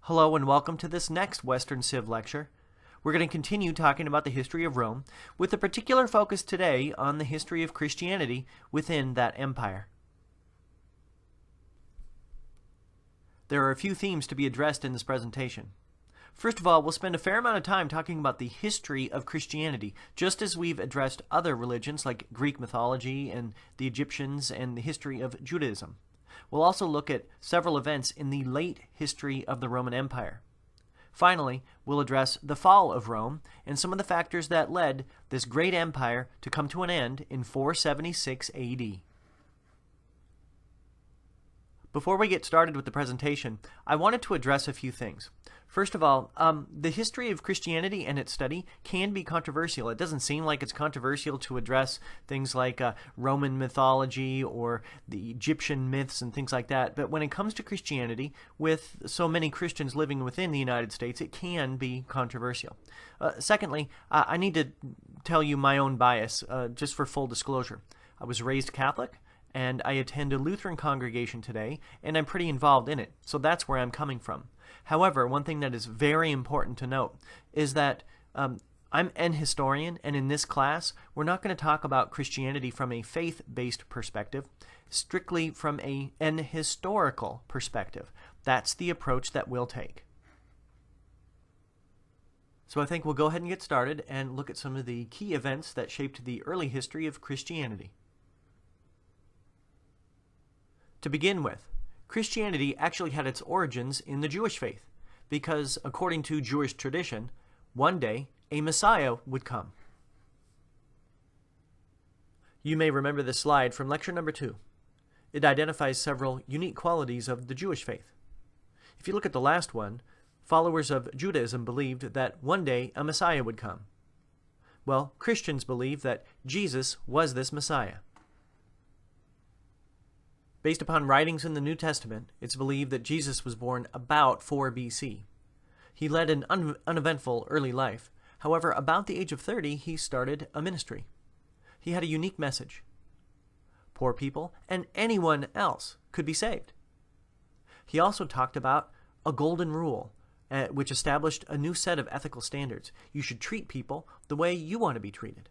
Hello and welcome to this next Western Civ lecture. We're going to continue talking about the history of Rome, with a particular focus today on the history of Christianity within that empire. There are a few themes to be addressed in this presentation. First of all, we'll spend a fair amount of time talking about the history of Christianity, just as we've addressed other religions like Greek mythology and the Egyptians and the history of Judaism. We'll also look at several events in the late history of the Roman Empire. Finally, we'll address the fall of Rome and some of the factors that led this great empire to come to an end in 476 AD. Before we get started with the presentation, I wanted to address a few things. First of all, the history of Christianity and its study can be controversial. It doesn't seem like it's controversial to address things like Roman mythology or the Egyptian myths and things like that. But when it comes to Christianity, with so many Christians living within the United States, it can be controversial. Secondly, I need to tell you my own bias, just for full disclosure. I was raised Catholic, and I attend a Lutheran congregation today, and I'm pretty involved in it, so that's where I'm coming from. However, one thing that is very important to note is that I'm an historian, and in this class, we're not going to talk about Christianity from a faith-based perspective, strictly from an historical perspective. That's the approach that we'll take. So I think we'll go ahead and get started and look at some of the key events that shaped the early history of Christianity. To begin with, Christianity actually had its origins in the Jewish faith, because according to Jewish tradition, one day a Messiah would come. You may remember this slide from lecture number 2. It identifies several unique qualities of the Jewish faith. If you look at the last one, followers of Judaism believed that one day a Messiah would come. Well, Christians believe that Jesus was this Messiah. Based upon writings in the New Testament, it's believed that Jesus was born about 4 BC. He led an uneventful early life. However, about the age of 30, he started a ministry. He had a unique message. Poor people and anyone else could be saved. He also talked about a golden rule, which established a new set of ethical standards. You should treat people the way you want to be treated.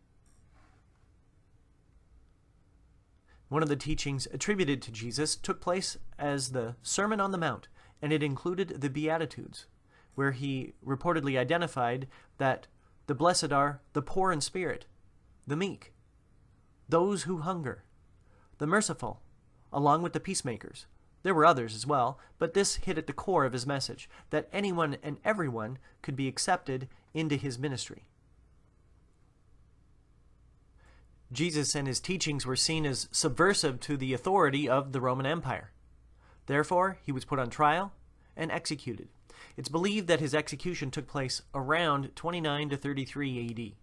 One of the teachings attributed to Jesus took place as the Sermon on the Mount, and it included the Beatitudes, where he reportedly identified that the blessed are the poor in spirit, the meek, those who hunger, the merciful, along with the peacemakers. There were others as well, but this hit at the core of his message, that anyone and everyone could be accepted into his ministry. Jesus and his teachings were seen as subversive to the authority of the Roman Empire. Therefore, he was put on trial and executed. It's believed that his execution took place around 29 to 33 AD.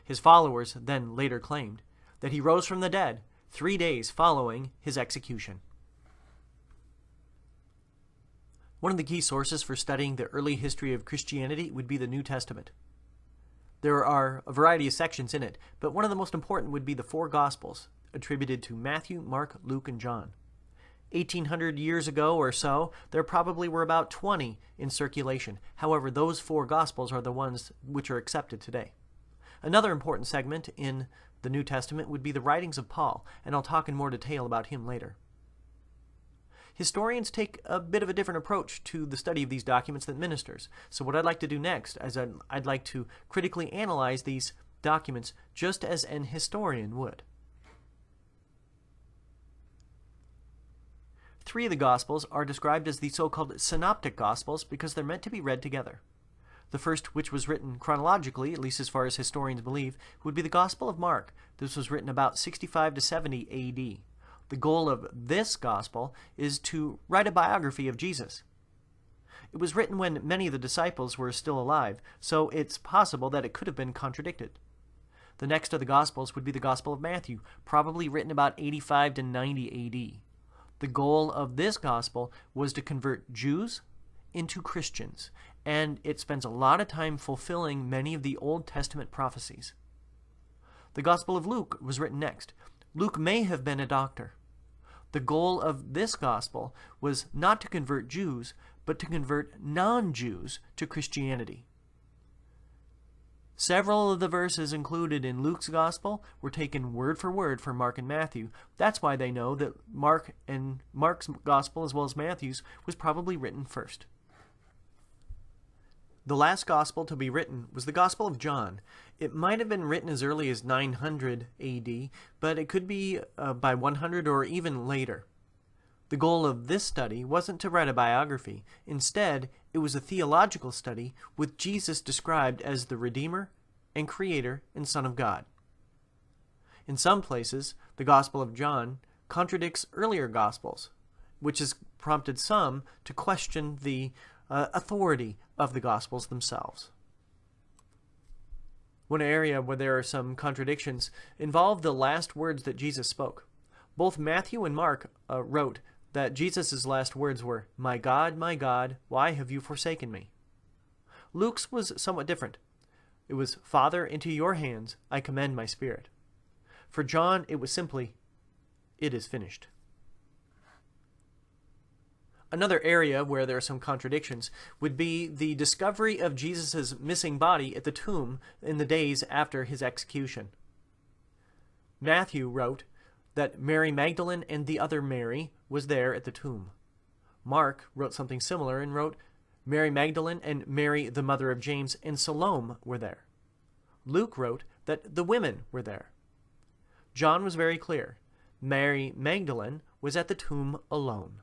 His followers then later claimed that he rose from the dead 3 days following his execution. One of the key sources for studying the early history of Christianity would be the New Testament. There are a variety of sections in it, but one of the most important would be the 4 Gospels, attributed to Matthew, Mark, Luke, and John. 1800 years ago or so, there probably were about 20 in circulation. However, those 4 Gospels are the ones which are accepted today. Another important segment in the New Testament would be the writings of Paul, and I'll talk in more detail about him later. Historians take a bit of a different approach to the study of these documents than ministers. So what I'd like to do next is I'd like to critically analyze these documents just as an historian would. 3 of the Gospels are described as the so-called synoptic Gospels because they're meant to be read together. The first, which was written chronologically, at least as far as historians believe, would be the Gospel of Mark. This was written about 65 to 70 AD. The goal of this gospel is to write a biography of Jesus. It was written when many of the disciples were still alive, so it's possible that it could have been contradicted. The next of the Gospels would be the Gospel of Matthew, probably written about 85 to 90 AD. The goal of this gospel was to convert Jews into Christians, and it spends a lot of time fulfilling many of the Old Testament prophecies. The Gospel of Luke was written next. Luke may have been a doctor. The goal of this gospel was not to convert Jews, but to convert non-Jews to Christianity. Several of the verses included in Luke's Gospel were taken word for word from Mark and Matthew. That's why they know that Mark's Gospel, as well as Matthew's, was probably written first. The last Gospel to be written was the Gospel of John. It might have been written as early as 900 AD, but it could be by 100 or even later. The goal of this study wasn't to write a biography. Instead, it was a theological study with Jesus described as the Redeemer and Creator and Son of God. In some places, the Gospel of John contradicts earlier Gospels, which has prompted some to question the authority of the Gospels themselves. One area where there are some contradictions involved the last words that Jesus spoke. Both Matthew and Mark wrote that Jesus' last words were, my God, why have you forsaken me?" Luke's was somewhat different. It was, "Father, into your hands I commend my spirit." For John, it was simply, "It is finished." Another area where there are some contradictions would be the discovery of Jesus' missing body at the tomb in the days after his execution. Matthew wrote that Mary Magdalene and the other Mary was there at the tomb. Mark wrote something similar and wrote, Mary Magdalene and Mary, the mother of James, and Salome were there. Luke wrote that the women were there. John was very clear. Mary Magdalene was at the tomb alone.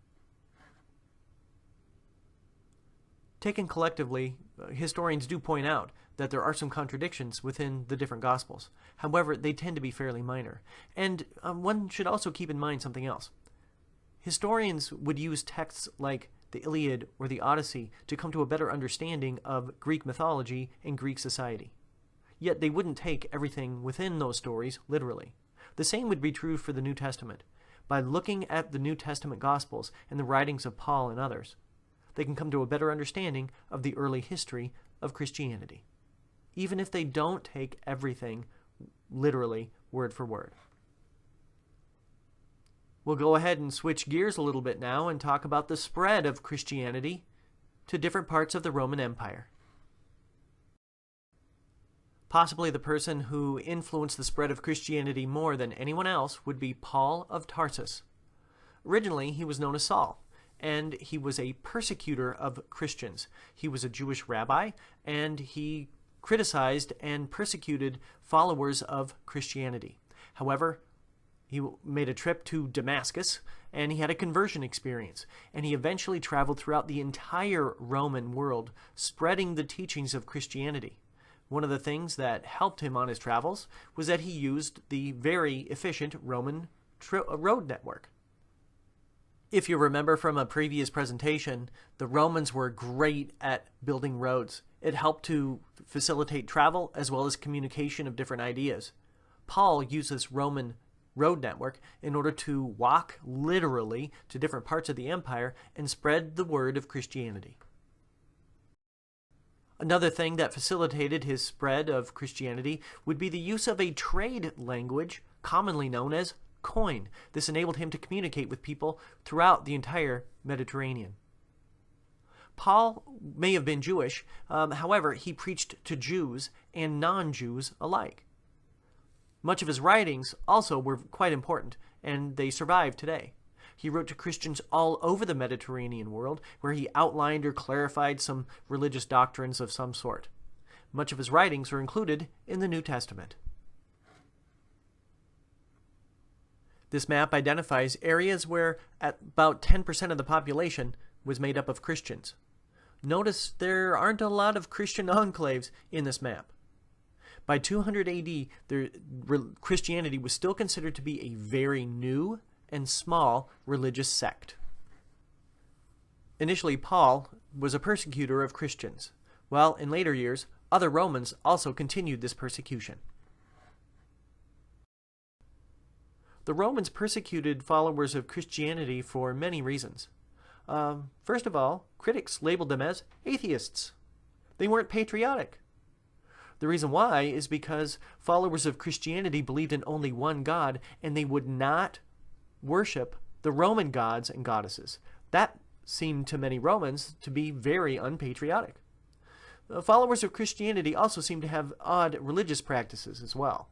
Taken collectively, historians do point out that there are some contradictions within the different Gospels. However, they tend to be fairly minor. And one should also keep in mind something else. Historians would use texts like the Iliad or the Odyssey to come to a better understanding of Greek mythology and Greek society. Yet they wouldn't take everything within those stories literally. The same would be true for the New Testament. By looking at the New Testament Gospels and the writings of Paul and others, they can come to a better understanding of the early history of Christianity, even if they don't take everything literally word for word. We'll go ahead and switch gears a little bit now and talk about the spread of Christianity to different parts of the Roman Empire. Possibly the person who influenced the spread of Christianity more than anyone else would be Paul of Tarsus. Originally, he was known as Saul, and he was a persecutor of Christians. He was a Jewish rabbi, and he criticized and persecuted followers of Christianity. However, he made a trip to Damascus, and he had a conversion experience, and he eventually traveled throughout the entire Roman world, spreading the teachings of Christianity. One of the things that helped him on his travels was that he used the very efficient Roman road network. If you remember from a previous presentation, the Romans were great at building roads. It helped to facilitate travel as well as communication of different ideas. Paul used this Roman road network in order to walk literally to different parts of the empire and spread the word of Christianity. Another thing that facilitated his spread of Christianity would be the use of a trade language commonly known as coin. This enabled him to communicate with people throughout the entire Mediterranean. Paul may have been Jewish, however, he preached to Jews and non-Jews alike. Much of his writings also were quite important, and they survive today. He wrote to Christians all over the Mediterranean world, where he outlined or clarified some religious doctrines of some sort. Much of his writings are included in the New Testament. This map identifies areas where about 10% of the population was made up of Christians. Notice there aren't a lot of Christian enclaves in this map. By 200 AD, Christianity was still considered to be a very new and small religious sect. Initially, Paul was a persecutor of Christians, while in later years, other Romans also continued this persecution. The Romans persecuted followers of Christianity for many reasons. First of all, critics labeled them as atheists. They weren't patriotic. The reason why is because followers of Christianity believed in only one God, and they would not worship the Roman gods and goddesses. That seemed to many Romans to be very unpatriotic. The followers of Christianity also seemed to have odd religious practices as well.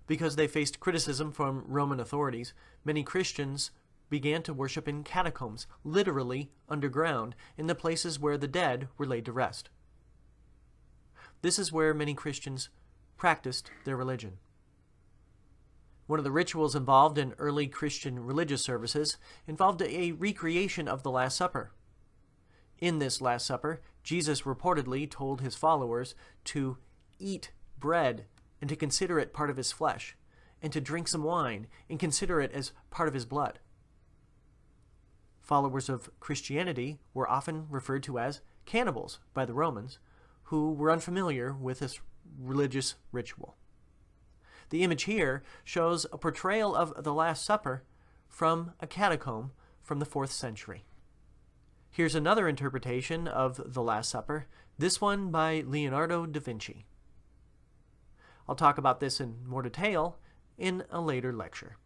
Because they faced criticism from Roman authorities, many Christians began to worship in catacombs, literally underground, in the places where the dead were laid to rest. This is where many Christians practiced their religion. One of the rituals involved in early Christian religious services involved a recreation of the Last Supper. In this Last Supper, Jesus reportedly told his followers to eat bread and to consider it part of his flesh, and to drink some wine and consider it as part of his blood. Followers of Christianity were often referred to as cannibals by the Romans, who were unfamiliar with this religious ritual. The image here shows a portrayal of the Last Supper from a catacomb from the 4th century. Here's another interpretation of the Last Supper, this one by Leonardo da Vinci. I'll talk about this in more detail in a later lecture.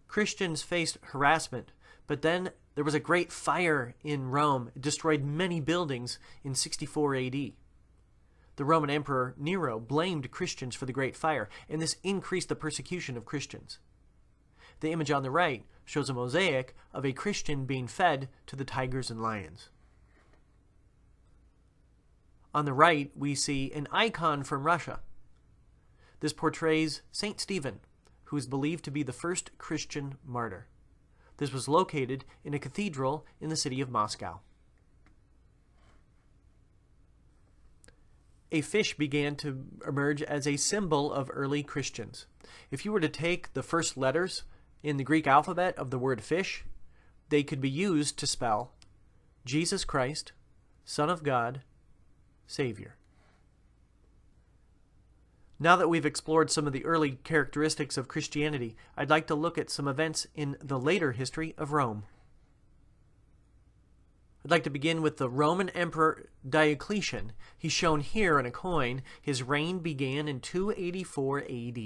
Christians faced harassment, but then there was a great fire in Rome. It destroyed many buildings in 64 AD. The Roman Emperor Nero blamed Christians for the Great Fire, and this increased the persecution of Christians. The image on the right shows a mosaic of a Christian being fed to the tigers and lions. On the right, we see an icon from Russia. This portrays Saint Stephen, who is believed to be the first Christian martyr. This was located in a cathedral in the city of Moscow. A fish began to emerge as a symbol of early Christians. If you were to take the first letters in the Greek alphabet of the word fish, they could be used to spell Jesus Christ, Son of God, Savior. Now that we've explored some of the early characteristics of Christianity, I'd like to look at some events in the later history of Rome. I'd like to begin with the Roman Emperor Diocletian. He's shown here on a coin. His reign began in 284 AD.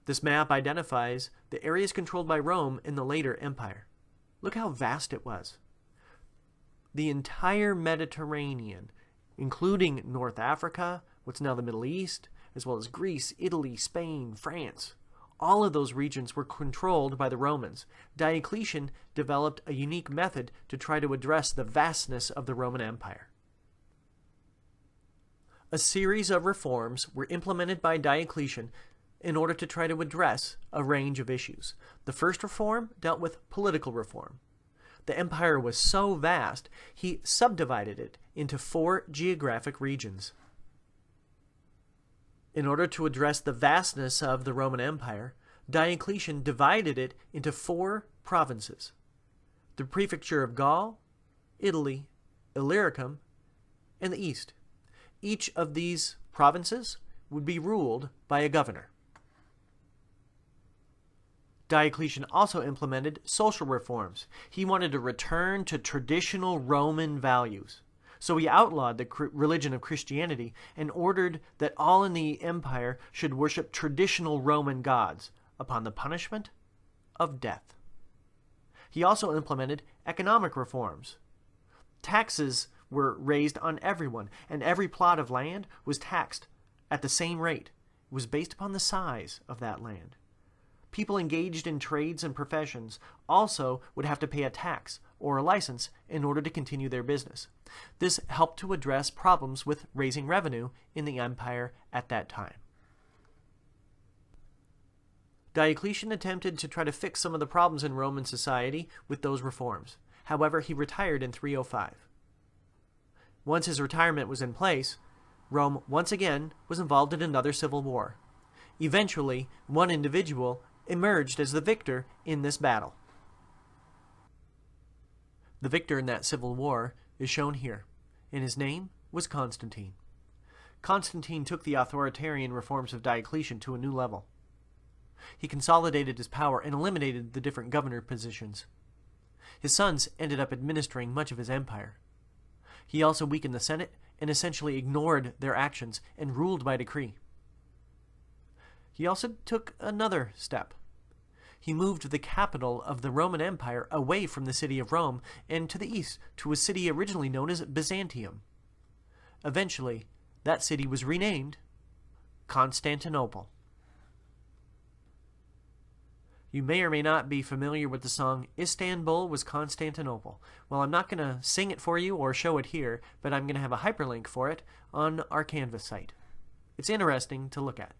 This map identifies the areas controlled by Rome in the later empire. Look how vast it was. The entire Mediterranean, including North Africa, what's now the Middle East, as well as Greece, Italy, Spain, France. All of those regions were controlled by the Romans. Diocletian developed a unique method to try to address the vastness of the Roman Empire. A series of reforms were implemented by Diocletian in order to try to address a range of issues. The first reform dealt with political reform. The empire was so vast, he subdivided it into 4 geographic regions. In order to address the vastness of the Roman Empire, Diocletian divided it into 4 provinces: the prefecture of Gaul, Italy, Illyricum, and the East. Each of these provinces would be ruled by a governor. Diocletian also implemented social reforms. He wanted to return to traditional Roman values. So he outlawed the religion of Christianity and ordered that all in the empire should worship traditional Roman gods upon the punishment of death. He also implemented economic reforms. Taxes were raised on everyone, and every plot of land was taxed at the same rate. It was based upon the size of that land. People engaged in trades and professions also would have to pay a tax or a license in order to continue their business. This helped to address problems with raising revenue in the empire at that time. Diocletian attempted to try to fix some of the problems in Roman society with those reforms. However, he retired in 305. Once his retirement was in place, Rome once again was involved in another civil war. Eventually, one individual emerged as the victor in this battle. The victor in that civil war is shown here, and his name was Constantine. Constantine took the authoritarian reforms of Diocletian to a new level. He consolidated his power and eliminated the different governor positions. His sons ended up administering much of his empire. He also weakened the Senate and essentially ignored their actions and ruled by decree. He also took another step. He moved the capital of the Roman Empire away from the city of Rome and to the east to a city originally known as Byzantium. Eventually, that city was renamed Constantinople. You may or may not be familiar with the song Istanbul was Constantinople. Well, I'm not going to sing it for you or show it here, but I'm going to have a hyperlink for it on our Canvas site. It's interesting to look at.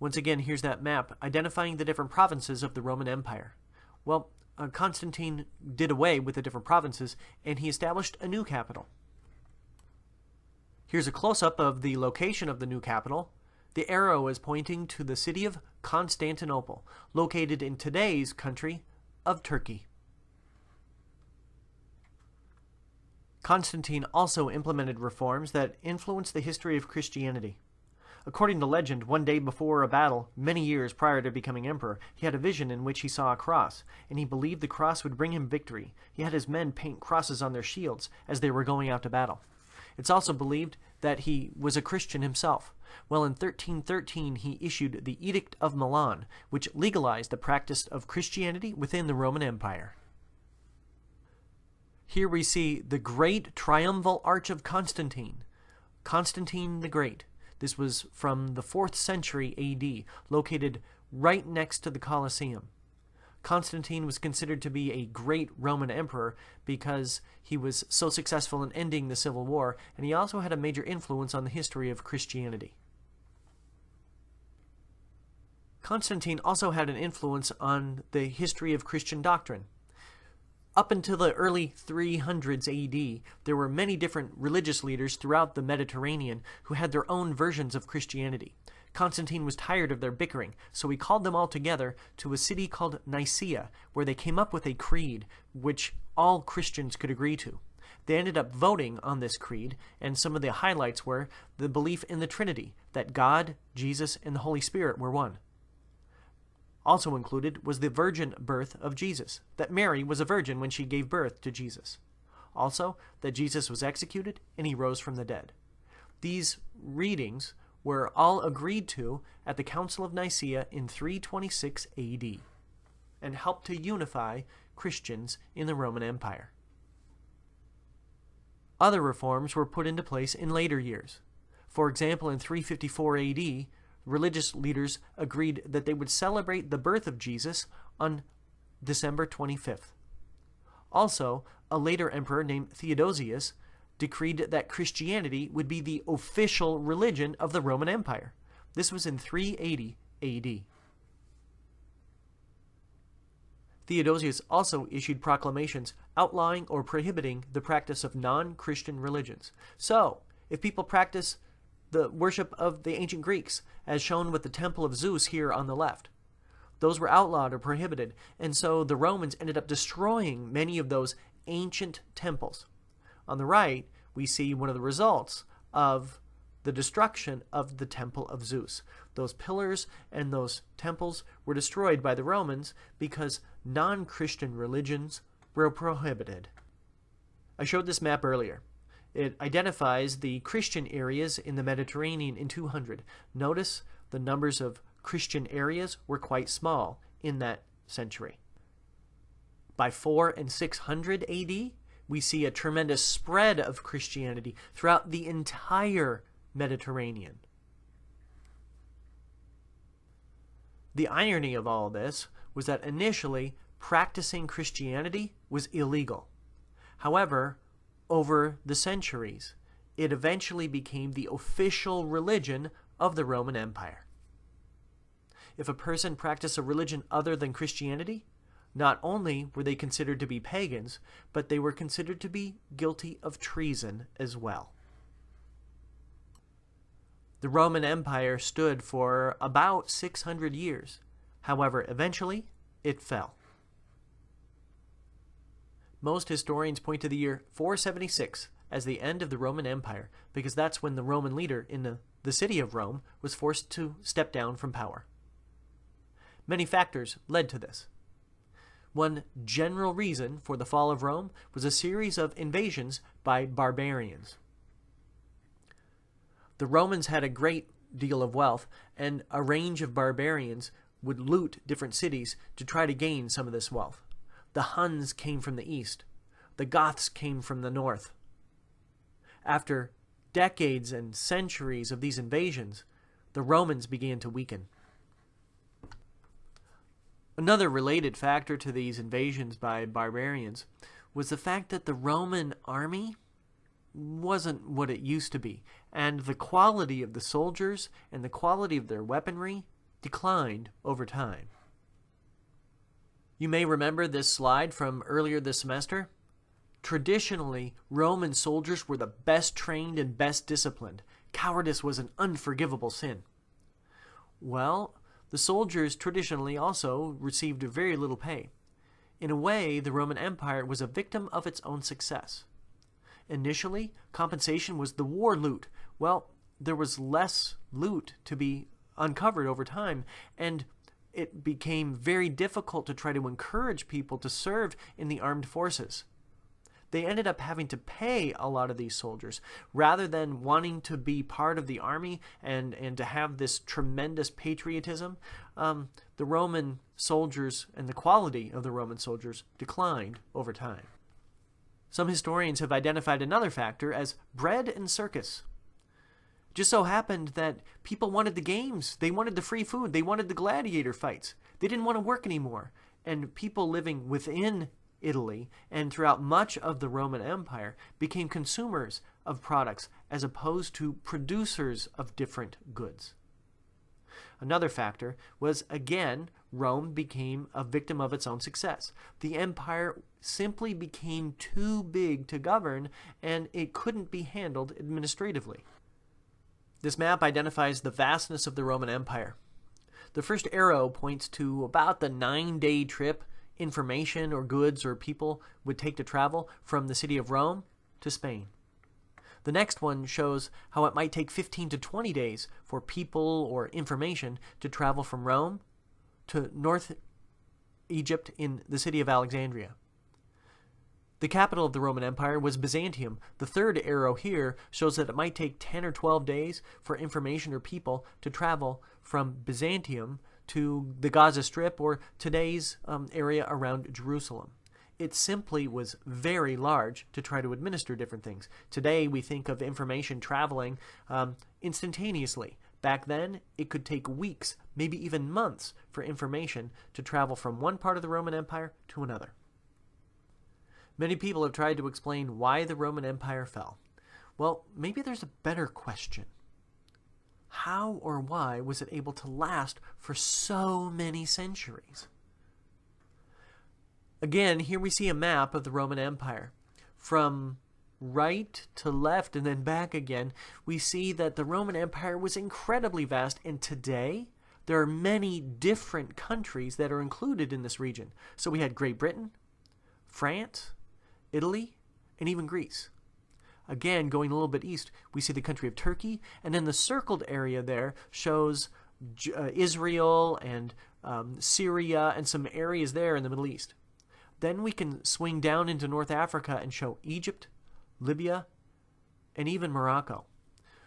Once again, here's that map identifying the different provinces of the Roman Empire. Well, Constantine did away with the different provinces, and he established a new capital. Here's a close-up of the location of the new capital. The arrow is pointing to the city of Constantinople, located in today's country of Turkey. Constantine also implemented reforms that influenced the history of Christianity. According to legend, one day before a battle, many years prior to becoming emperor, he had a vision in which he saw a cross, and he believed the cross would bring him victory. He had his men paint crosses on their shields as they were going out to battle. It's also believed that he was a Christian himself. Well, in 1313, he issued the Edict of Milan, which legalized the practice of Christianity within the Roman Empire. Here we see the Great Triumphal Arch of Constantine, Constantine the Great. This was from the 4th century AD, located right next to the Colosseum. Constantine was considered to be a great Roman emperor because he was so successful in ending the Civil War, and he also had a major influence on the history of Christianity. Constantine also had an influence on the history of Christian doctrine. Up until the early 300s AD, there were many different religious leaders throughout the Mediterranean who had their own versions of Christianity. Constantine was tired of their bickering, so he called them all together to a city called Nicaea, where they came up with a creed which all Christians could agree to. They ended up voting on this creed, and some of the highlights were the belief in the Trinity, that God, Jesus, and the Holy Spirit were one. Also included was the virgin birth of Jesus, that Mary was a virgin when she gave birth to Jesus. Also, that Jesus was executed and he rose from the dead. These readings were all agreed to at the Council of Nicaea in 326 AD and helped to unify Christians in the Roman Empire. Other reforms were put into place in later years. For example, in 354 AD, religious leaders agreed that they would celebrate the birth of Jesus on December 25th. Also, a later emperor named Theodosius decreed that Christianity would be the official religion of the Roman Empire. This was in 380 AD. Theodosius also issued proclamations outlawing or prohibiting the practice of non-Christian religions. So, if people practice the worship of the ancient Greeks, as shown with the Temple of Zeus here on the left, those were outlawed or prohibited, and so the Romans ended up destroying many of those ancient temples. On the right, we see one of the results of the destruction of the Temple of Zeus. Those pillars and those temples were destroyed by the Romans because non-Christian religions were prohibited. I showed this map earlier. It identifies the Christian areas in the Mediterranean in 200. Notice the numbers of Christian areas were quite small in that century. By 400 and 600 AD, we see a tremendous spread of Christianity throughout the entire Mediterranean. The irony of all this was that initially practicing Christianity was illegal. However, over the centuries, it eventually became the official religion of the Roman Empire. If a person practiced a religion other than Christianity, not only were they considered to be pagans, but they were considered to be guilty of treason as well. The Roman Empire stood for about 600 years. However, eventually, it fell. Most historians point to the year 476 as the end of the Roman Empire, because that's when the Roman leader in the city of Rome was forced to step down from power. Many factors led to this. One general reason for the fall of Rome was a series of invasions by barbarians. The Romans had a great deal of wealth, and a range of barbarians would loot different cities to try to gain some of this wealth. The Huns came from the east. The Goths came from the north. After decades and centuries of these invasions, the Romans began to weaken. Another related factor to these invasions by barbarians was the fact that the Roman army wasn't what it used to be, and the quality of the soldiers and the quality of their weaponry declined over time. You may remember this slide from earlier this semester. Traditionally, Roman soldiers were the best trained and best disciplined. Cowardice was an unforgivable sin. Well, the soldiers traditionally also received very little pay. In a way, the Roman Empire was a victim of its own success. Initially, compensation was the war loot. Well, there was less loot to be uncovered over time, and it became very difficult to try to encourage people to serve in the armed forces. They ended up having to pay a lot of these soldiers rather than wanting to be part of the army and to have this tremendous patriotism. The Roman soldiers and the quality of the Roman soldiers declined over time. Some historians have identified another factor as bread and circus. Just so happened that people wanted the games, they wanted the free food, they wanted the gladiator fights. They didn't want to work anymore. And people living within Italy and throughout much of the Roman Empire became consumers of products as opposed to producers of different goods. Another factor was, again, Rome became a victim of its own success. The empire simply became too big to govern, and it couldn't be handled administratively. This map identifies the vastness of the Roman Empire. The first arrow points to about the 9-day trip information or goods or people would take to travel from the city of Rome to Spain. The next one shows how it might take 15 to 20 days for people or information to travel from Rome to North Egypt in the city of Alexandria. The capital of the Roman Empire was Byzantium. The third arrow here shows that it might take 10 or 12 days for information or people to travel from Byzantium to the Gaza Strip or today's area around Jerusalem. It simply was very large to try to administer different things. Today we think of information traveling instantaneously. Back then it could take weeks, maybe even months, for information to travel from one part of the Roman Empire to another. Many people have tried to explain why the Roman Empire fell. Well, maybe there's a better question. How or why was it able to last for so many centuries? Again, here we see a map of the Roman Empire. From right to left and then back again, we see that the Roman Empire was incredibly vast, and today there are many different countries that are included in this region. So we had Great Britain, France, Italy, and even Greece. Again, going a little bit east, we see the country of Turkey, and then the circled area there shows Israel and Syria and some areas there in the Middle East. Then we can swing down into North Africa and show Egypt, Libya, and even Morocco.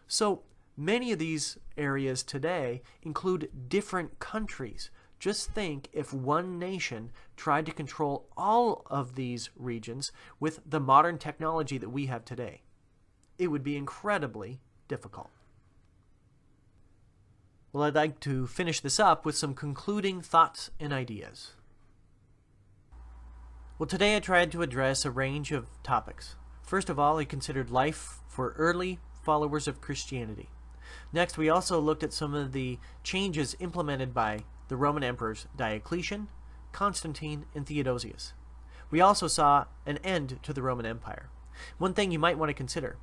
So many of these areas today include different countries. Just think if one nation tried to control all of these regions with the modern technology that we have today. It would be incredibly difficult. Well, I'd like to finish this up with some concluding thoughts and ideas. Well, today I tried to address a range of topics. First of all, I considered life for early followers of Christianity. Next, we also looked at some of the changes implemented by the Roman emperors Diocletian, Constantine, and Theodosius. We also saw an end to the Roman Empire. One thing you might want to consider: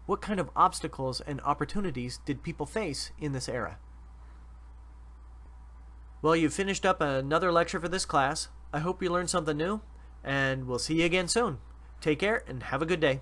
what kind of obstacles and opportunities did people face in this era? Well, you've finished up another lecture for this class. I hope you learned something new, and we'll see you again soon. Take care and have a good day.